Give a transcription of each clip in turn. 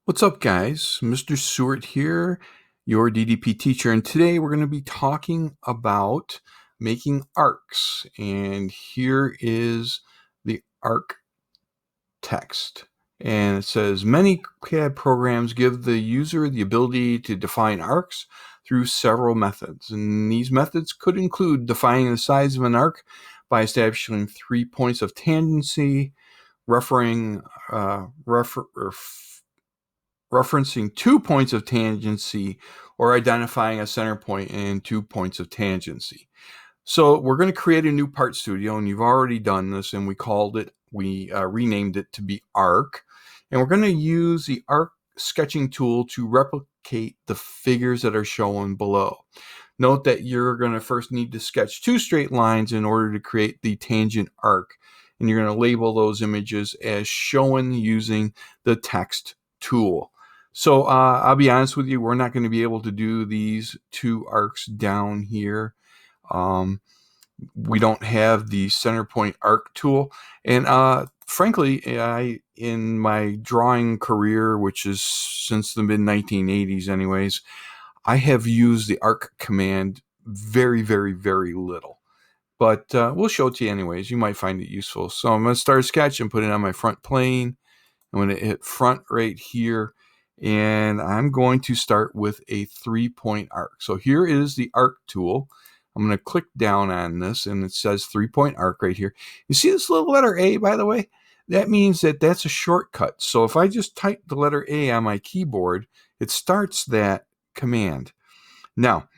What's up, guys? Mr. Seward here, your DDP teacher, and today we're going to be talking about making arcs. And here is the arc text. And it says, many CAD programs give the user the ability to define arcs through several methods. And these methods could include defining the size of an arc by establishing 3 points of tangency, referencing 2 points of tangency, or identifying a center point and 2 points of tangency. So we're going to create a new part studio, and you've already done this, and we renamed it to be arc. And we're going to use the arc sketching tool to replicate the figures that are shown below. Note that you're going to first need to sketch 2 straight lines in order to create the tangent arc. And you're going to label those images as shown using the text tool. So I'll be honest with you, we're not going to be able to do these 2 arcs down here. We don't have the center point arc tool. And frankly, in my drawing career, which is since the mid-1980s anyways, I have used the arc command very, very, very little. But we'll show it to you anyways. You might find it useful. So I'm going to start a sketch and put it on my front plane. I'm going to hit front right here. And I'm going to start with a 3-point arc. So here is the arc tool. I'm going to click down on this, and it says 3-point arc right here. You see this little letter A, by the way? That means that that's a shortcut. So if I just type the letter A on my keyboard, it starts that command. Now,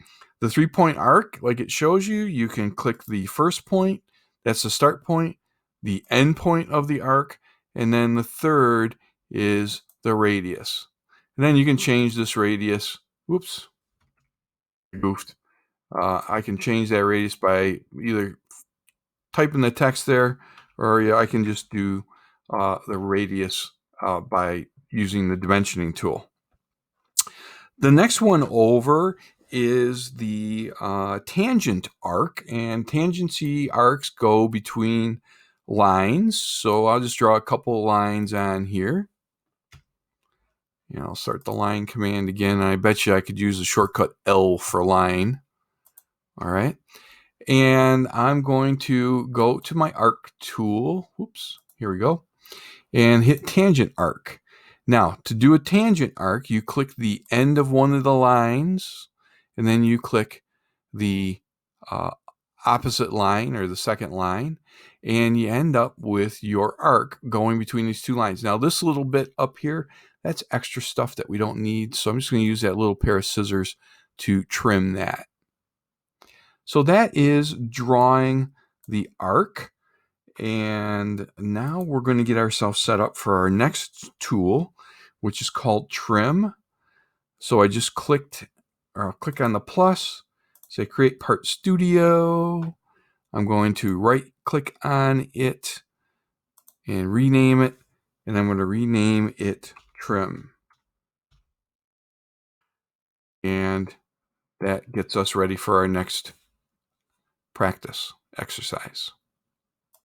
the 3-point arc, like it shows you, you can click the first point. That's the start point, the end point of the arc, and then the third is the radius. And then you can change this radius. Whoops, goofed. I can change that radius by either typing the text there, or I can just do the radius by using the dimensioning tool. The next one over is the tangent arc, and tangency arcs go between lines. So I'll just draw a couple lines on here. I'll start the line command again. And I bet you I could use the shortcut L for line. All right. And I'm going to go to my arc tool. Whoops, here we go. And hit tangent arc. Now, to do a tangent arc, you click the end of one of the lines, and then you click the opposite line or the second line, and you end up with your arc going between these 2 lines. Now, this little bit up here, that's extra stuff that we don't need, so I'm just going to use that little pair of scissors to trim that. So that is drawing the arc. And now we're going to get ourselves set up for our next tool, which is called trim. So I just click on the plus, say create part studio. I'm going to right click on it and rename it. And I'm going to rename it trim. And that gets us ready for our next practice exercise.